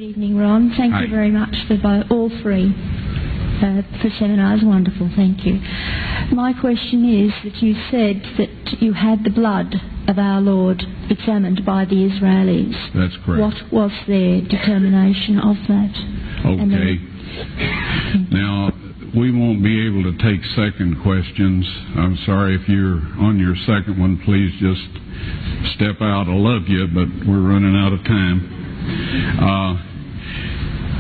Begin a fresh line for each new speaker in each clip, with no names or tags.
evening, Ron. Thank you very much for all three for seminars. Wonderful, thank you. My question is that you said that you had the blood of our Lord examined by the Israelis.
That's correct.
What was their determination of that?
Okay. Now, we won't be able to take second questions. I'm sorry if you're on your second one. Please just step out. I love you, but we're running out of time.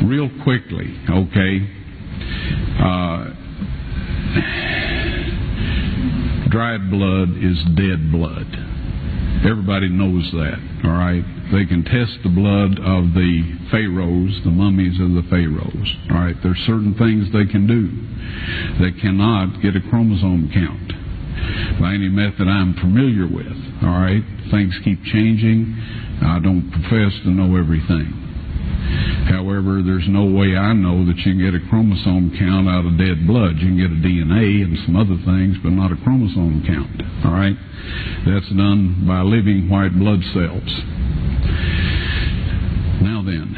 Real quickly, okay. Dried blood is dead blood. Everybody knows that, all right? They can test the blood of the pharaohs, the mummies of the pharaohs, all right? There's certain things they can do. They cannot get a chromosome count by any method I'm familiar with, all right? Things keep changing. I don't profess to know everything. However, there's no way I know that you can get a chromosome count out of dead blood. You can get a DNA and some other things, but not a chromosome count, all right? That's done by living white blood cells. Now then,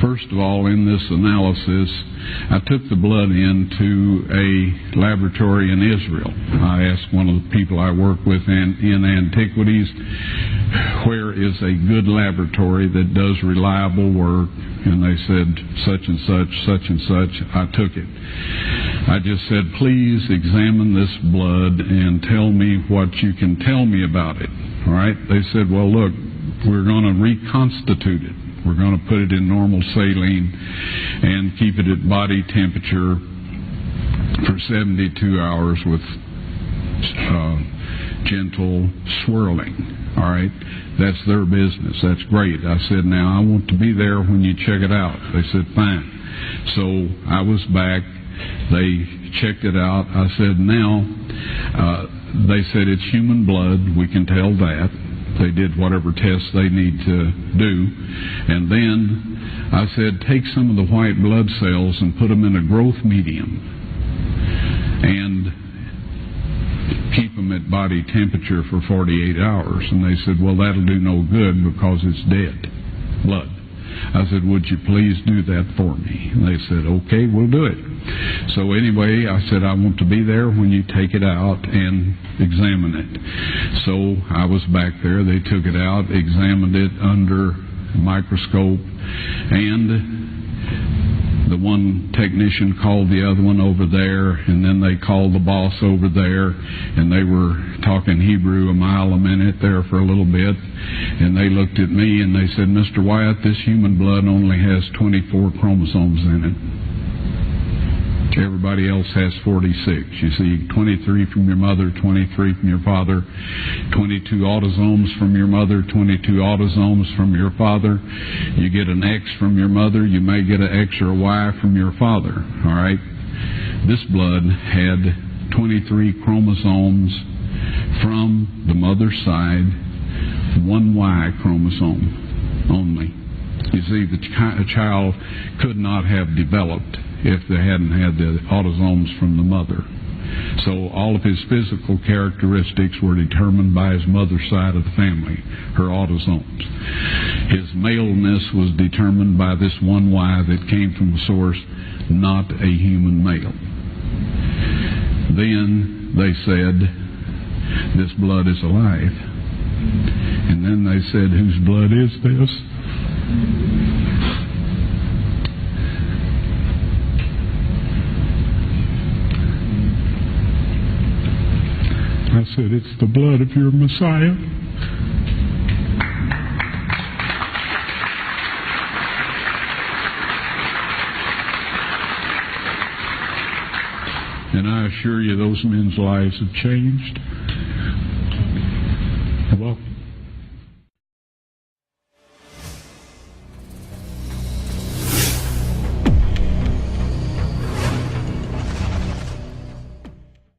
first of all, in this analysis, I took the blood into a laboratory in Israel. I asked one of the people I work with in antiquities, where is a good laboratory that does reliable work? And they said, such and such, such and such. I took it. I just said, please examine this blood and tell me what you can tell me about it. All right? They said, well, look, we're going to reconstitute it. We're going to put it in normal saline and keep it at body temperature for 72 hours with gentle swirling. All right? That's their business. That's great. I said, now, I want to be there when you check it out. They said, fine. So I was back. They checked it out. I said, now, they said it's human blood. We can tell that. They did whatever tests they need to do. And then I said, take some of the white blood cells and put them in a growth medium and keep them at body temperature for 48 hours. And they said, well, that'll do no good because it's dead blood. I said, would you please do that for me? And they said, okay, we'll do it. So anyway, I said, I want to be there when you take it out and examine it. So I was back there. They took it out, examined it under a microscope, and the one technician called the other one over there, and then they called the boss over there, and they were talking Hebrew a mile a minute there for a little bit, and they looked at me and they said, Mr. Wyatt, this human blood only has 24 chromosomes in it. Everybody else has 46. You see, 23 from your mother, 23 from your father, 22 autosomes from your mother, 22 autosomes from your father. You get an X from your mother, you may get an X or a Y from your father, all right? This blood had 23 chromosomes from the mother's side, one Y chromosome only. You see, the child could not have developed if they hadn't had the autosomes from the mother. So all of his physical characteristics were determined by his mother's side of the family, her autosomes. His maleness was determined by this one Y that came from a source, not a human male. Then they said, this blood is alive. And then they said, whose blood is this? I said, it's the blood of your Messiah. And I assure you, those men's lives have changed.